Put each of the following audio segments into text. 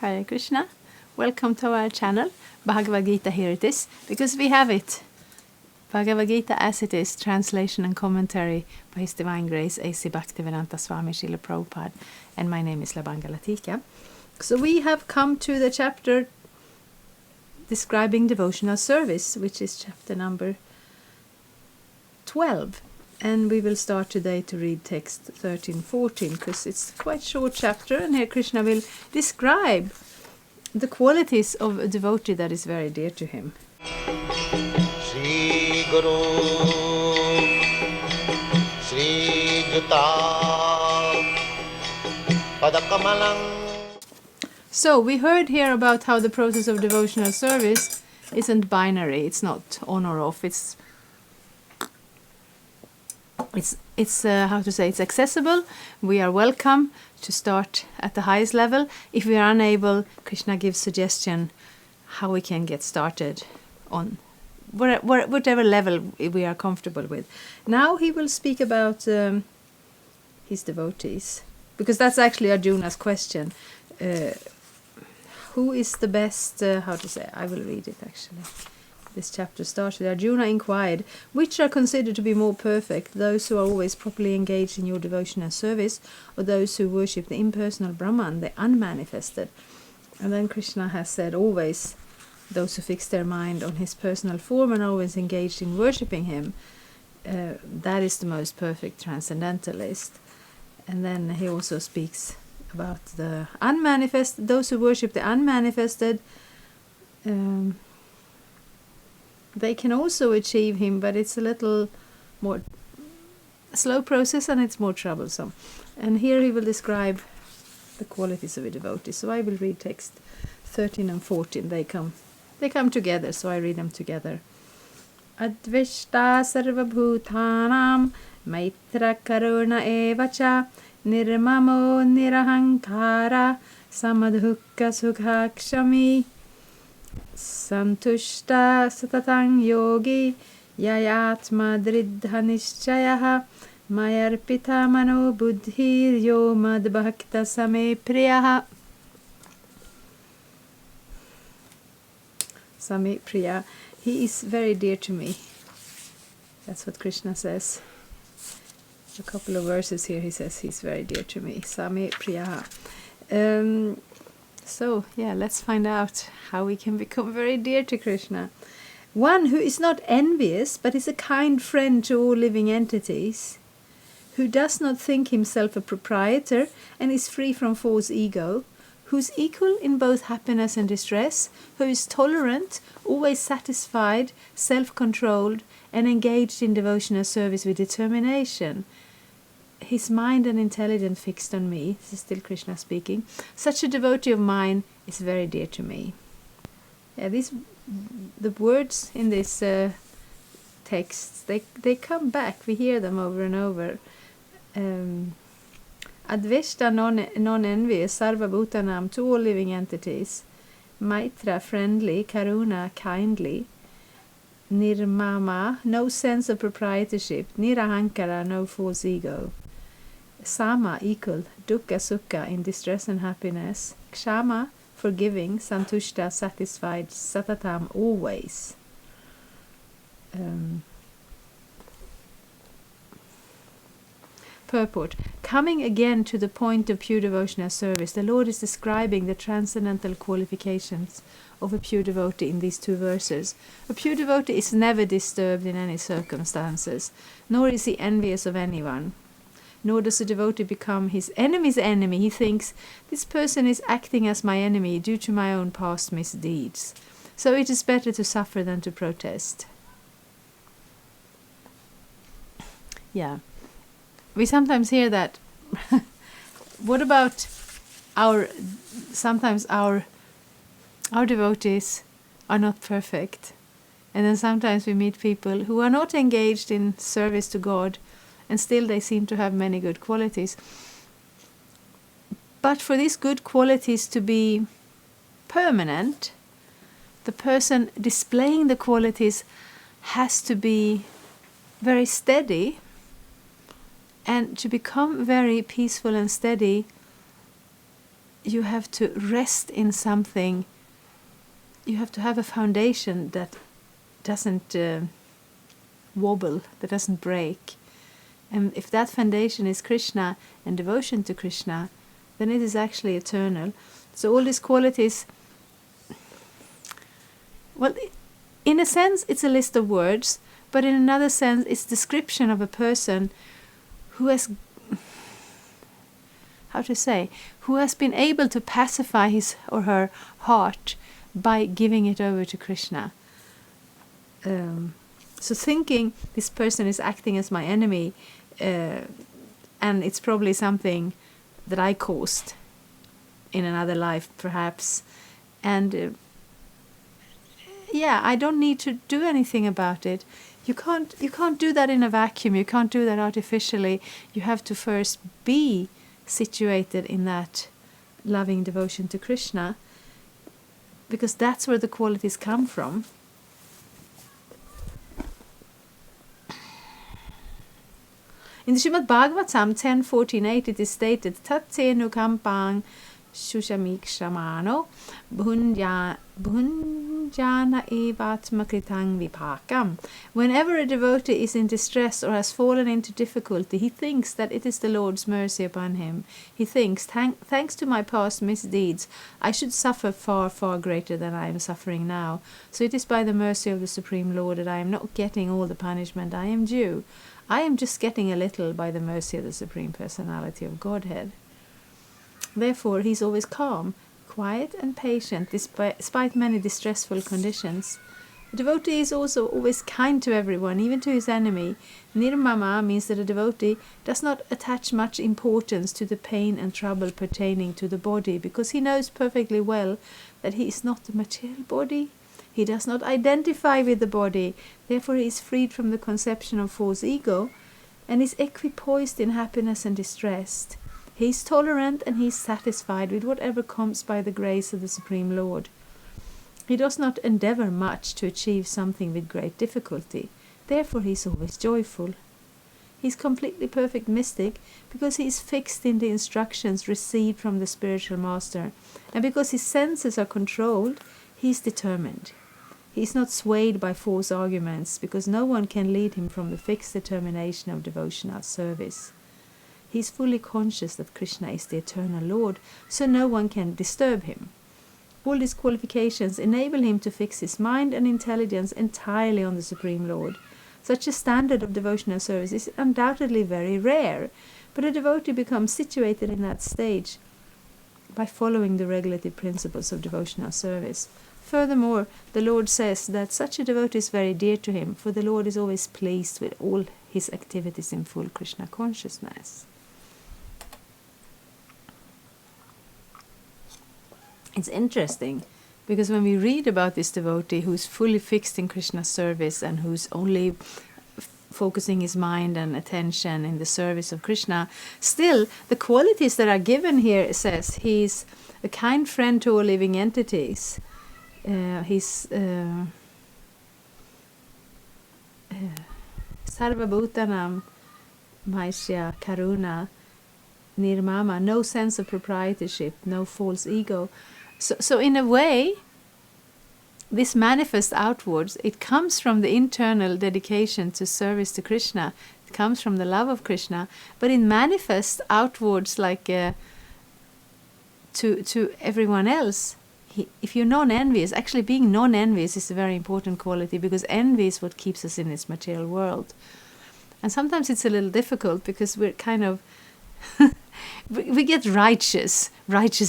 Hare Krishna. Welcome to our channel. Bhagavad-gita, here it is, because we have it. Bhagavad-gita as it is, translation and commentary by His Divine Grace A.C. Bhaktivedanta Swami Srila Prabhupada. And my name is Labanga Latika. So we have come to the chapter describing devotional service, which is chapter number 12. And we will start today to read text 13-14, because it's quite a short chapter, and here Krishna will describe the qualities of a devotee that is very dear to him. Shri Guru Shri Juta Padakamalang. So we heard here about how the process of devotional service isn't binary. It's not on or off. It's how to say, it's accessible. We are welcome to start at the highest level. If we are unable, Krishna gives suggestion how we can get started on whatever level we are comfortable with. Now he will speak about his devotees, because that's actually Arjuna's question. Who is the best, how to say, I will read it actually. This chapter starts with Arjuna inquired, which are considered to be more perfect, those who are always properly engaged in your devotion and service, or those who worship the impersonal Brahman, the unmanifested? And then Krishna has said, always those who fix their mind on his personal form and always engaged in worshipping him, that is the most perfect transcendentalist. And then he also speaks about the unmanifested, those who worship the unmanifested. They can also achieve him, but it's a little more slow process and it's more troublesome. And here he will describe the qualities of a devotee. So I will read text 13 and 14. They come together, so I read them together. Advishta sarva bhutanam maitra karuna evacha nirmamo nirahankara samadhukka sukhakshami Santushta satatang yogi yayatma dridha nishchayaha mayarpita mano buddhir yo madbhakta same priyaha. Same priya. He is very dear to me. That's what Krishna says. A couple of verses here he says he's very dear to me. Same priyaha. So, let's find out how we can become very dear to Krishna. One who is not envious, but is a kind friend to all living entities, who does not think himself a proprietor and is free from false ego, who is equal in both happiness and distress, who is tolerant, always satisfied, self-controlled, and engaged in devotional service with determination. His mind and intelligence fixed on me. This is still Krishna speaking. Such a devotee of mine is very dear to me. The words in this text, they come back. We hear them over and over. Advishta, non-envious, sarva bhutanam, to all living entities. Maitra, friendly. Karuna, kindly. Nirmama, no sense of proprietorship. Nirahankara, no false ego. Sama, equal. Dukkha, sukha, in distress and happiness. Kshama, forgiving. Santushta, satisfied. Satatam, always. Purport. Coming again to the point of pure devotional service, the Lord is describing the transcendental qualifications of a pure devotee in these two verses. A pure devotee is never disturbed in any circumstances, nor is he envious of anyone. Nor does a devotee become his enemy's enemy. He thinks, this person is acting as my enemy due to my own past misdeeds. So it is better to suffer than to protest. We sometimes hear that. What about sometimes our devotees are not perfect. And then sometimes we meet people who are not engaged in service to God, and still they seem to have many good qualities. But for these good qualities to be permanent, the person displaying the qualities has to be very steady. And to become very peaceful and steady, you have to rest in something. You have to have a foundation that doesn't wobble, that doesn't break. And if that foundation is Krishna and devotion to Krishna, then it is actually eternal. So all these qualities, well, in a sense it's a list of words, but in another sense it's description of a person who has, who has been able to pacify his or her heart by giving it over to Krishna. So thinking this person is acting as my enemy, and it's probably something that I caused in another life perhaps, and I don't need to do anything about it. You can't do that in a vacuum. You can't do that artificially. You have to first be situated in that loving devotion to Krishna, because that's where the qualities come from. In the Srimad Bhagavatam 10.14.8 it is stated, Tat tenu kampang shushamikshramano bhunjana evatma kritang vipakam. Whenever a devotee is in distress or has fallen into difficulty, he thinks that it is the Lord's mercy upon him. He thinks, thanks to my past misdeeds, I should suffer far, far greater than I am suffering now. So it is by the mercy of the Supreme Lord that I am not getting all the punishment I am due. I am just getting a little by the mercy of the Supreme Personality of Godhead. Therefore, he is always calm, quiet and patient despite many distressful conditions. A devotee is also always kind to everyone, even to his enemy. Nirmama means that a devotee does not attach much importance to the pain and trouble pertaining to the body, because he knows perfectly well that he is not the material body. He does not identify with the body, therefore he is freed from the conception of false ego, and is equipoised in happiness and distress. He is tolerant and he is satisfied with whatever comes by the grace of the Supreme Lord. He does not endeavour much to achieve something with great difficulty, therefore he is always joyful. He is completely perfect mystic because he is fixed in the instructions received from the spiritual master, and because his senses are controlled, he is determined. He is not swayed by false arguments, because no one can lead him from the fixed determination of devotional service. He is fully conscious that Krishna is the eternal Lord, so no one can disturb him. All these qualifications enable him to fix his mind and intelligence entirely on the Supreme Lord. Such a standard of devotional service is undoubtedly very rare, but a devotee becomes situated in that stage by following the regulative principles of devotional service. Furthermore, the Lord says that such a devotee is very dear to him, for the Lord is always pleased with all his activities in full Krishna consciousness. It's interesting, because when we read about this devotee who's fully fixed in Krishna's service and who's only focusing his mind and attention in the service of Krishna, still the qualities that are given here says he's a kind friend to all living entities. He's Sarva Bhutanam Maisya Karuna Nirmama, no sense of proprietorship, no false ego. So in a way, this manifests outwards. It comes from the internal dedication to service to Krishna. It comes from the love of Krishna, but it manifests outwards like to everyone else. If you're non-envious, actually being non-envious is a very important quality, because envy is what keeps us in this material world. And sometimes it's a little difficult because we're kind of we get righteous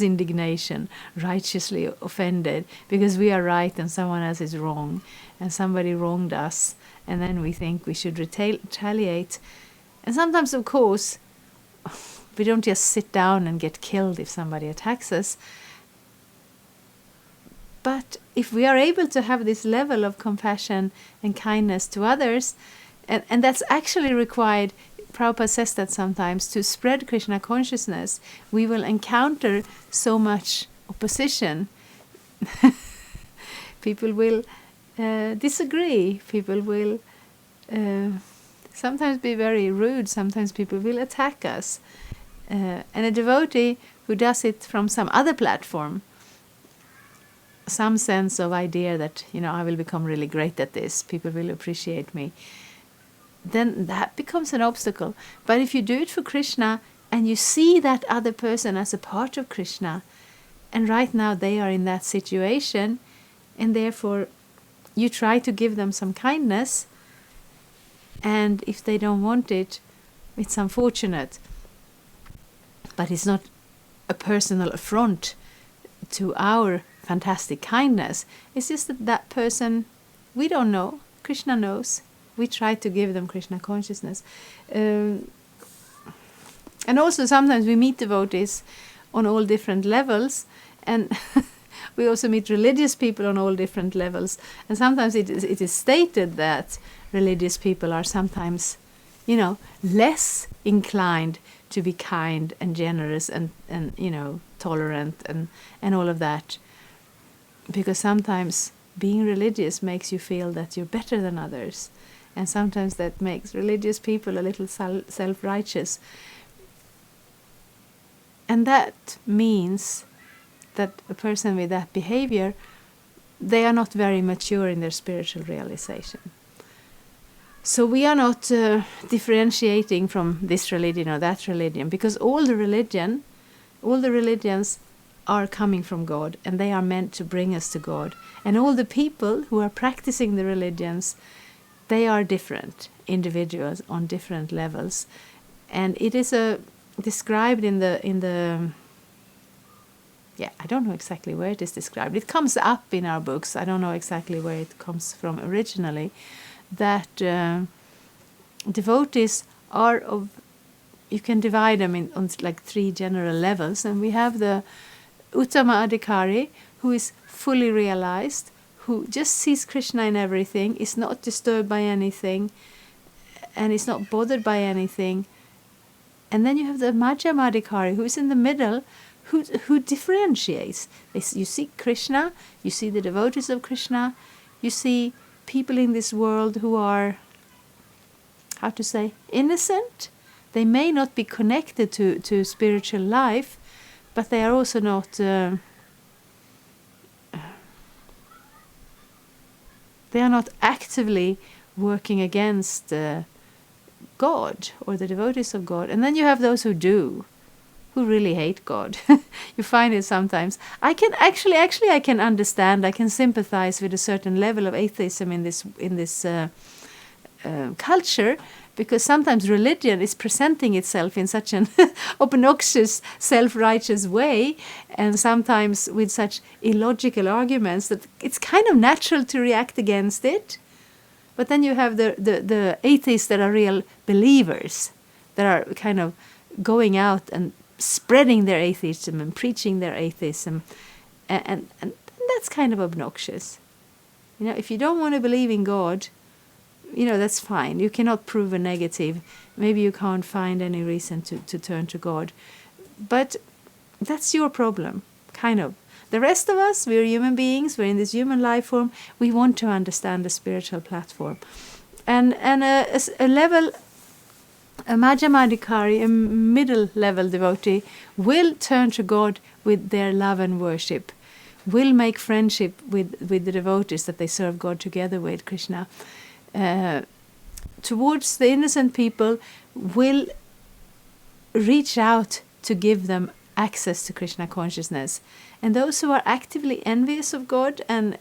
indignation, righteously offended because we are right and someone else is wrong, and somebody wronged us, and then we think we should retaliate. And sometimes, of course, we don't just sit down and get killed if somebody attacks us. But if we are able to have this level of compassion and kindness to others, and that's actually required, Prabhupada says that sometimes, to spread Krishna consciousness, we will encounter so much opposition. People will disagree, people will sometimes be very rude, sometimes people will attack us. And a devotee who does it from some other platform, some sense of idea that, I will become really great at this, people will appreciate me, then that becomes an obstacle. But if you do it for Krishna and you see that other person as a part of Krishna, and right now they are in that situation, and therefore you try to give them some kindness, and if they don't want it, it's unfortunate. But it's not a personal affront to our fantastic kindness. It's just that that person, we don't know. Krishna knows. We try to give them Krishna consciousness. And also sometimes we meet devotees on all different levels, and we also meet religious people on all different levels. And sometimes it is stated that religious people are sometimes, less inclined to be kind and generous and tolerant and all of that. Because sometimes being religious makes you feel that you're better than others. And sometimes that makes religious people a little self-righteous. And that means that a person with that behavior, they are not very mature in their spiritual realization. So we are not differentiating from this religion or that religion, because all the religions are coming from God, and they are meant to bring us to God. And all the people who are practicing the religions, they are different individuals on different levels. And it is described in the I don't know exactly where it is described. It comes up in our books. I don't know exactly where it comes from originally. That devotees are of, you can divide them on like 3 general levels. And we have the Uttama Adhikari, who is fully realized, who just sees Krishna in everything, is not disturbed by anything, and is not bothered by anything. And then you have the Madhyama Adhikari, who is in the middle, who differentiates. You see Krishna, you see the devotees of Krishna, you see people in this world who are, innocent. They may not be connected to spiritual life, but they are also not they are not actively working against God or the devotees of God. And then you have those who do, who really hate God. You find it sometimes. I can I can understand, I can sympathize with a certain level of atheism in this culture, because sometimes religion is presenting itself in such an obnoxious, self-righteous way, and sometimes with such illogical arguments that it's kind of natural to react against it. But then you have the atheists that are real believers, that are kind of going out and spreading their atheism and preaching their atheism, and that's kind of obnoxious. If you don't want to believe in God, that's fine. You cannot prove a negative. Maybe you can't find any reason to turn to God. But that's your problem, kind of. The rest of us, we're human beings, we're in this human life form, we want to understand the spiritual platform. And a level, a Madhyama Adhikari, a middle level devotee, will turn to God with their love and worship, will make friendship with the devotees that they serve God together with, Krishna. Towards the innocent people, will reach out to give them access to Krishna consciousness. And those who are actively envious of God and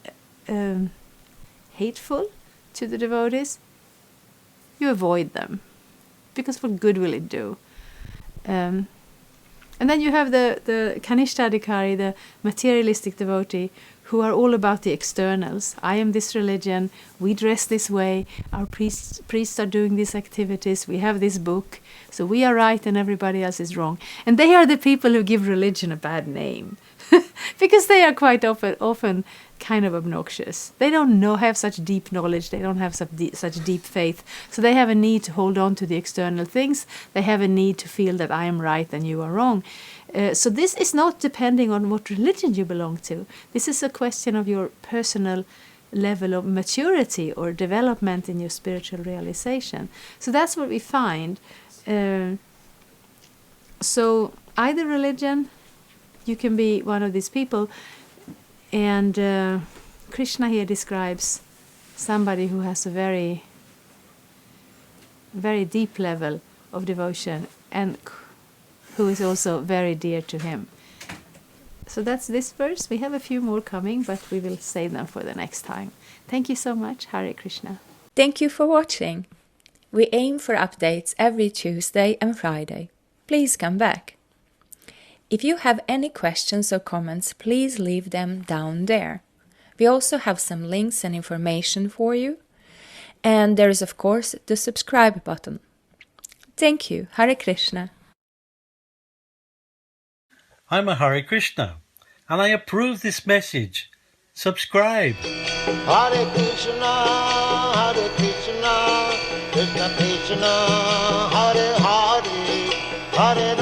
hateful to the devotees, you avoid them. Because what good will it do? And then you have the Kanishta Adhikari, the materialistic devotee, who are all about the externals. I am this religion, we dress this way, our priests are doing these activities, we have this book, so we are right and everybody else is wrong. And they are the people who give religion a bad name. Because they are quite often kind of obnoxious. They don't have such deep knowledge, they don't have such deep faith, so they have a need to hold on to the external things, they have a need to feel that I am right and you are wrong. So this is not depending on what religion you belong to. This is a question of your personal level of maturity or development in your spiritual realization. So that's what we find. So either religion you can be one of these people. And Krishna here describes somebody who has a very, very deep level of devotion and who is also very dear to him. So that's this verse. We have a few more coming, but we will save them for the next time. Thank you so much. Hare Krishna. Thank you for watching. We aim for updates every Tuesday and Friday. Please come back. If you have any questions or comments, please leave them down there. We also have some links and information for you. And there is, of course, the subscribe button. Thank you. Hare Krishna. I'm a Hare Krishna, and I approve this message. Subscribe. Hare Krishna, Krishna Krishna, Hare Hare, Hare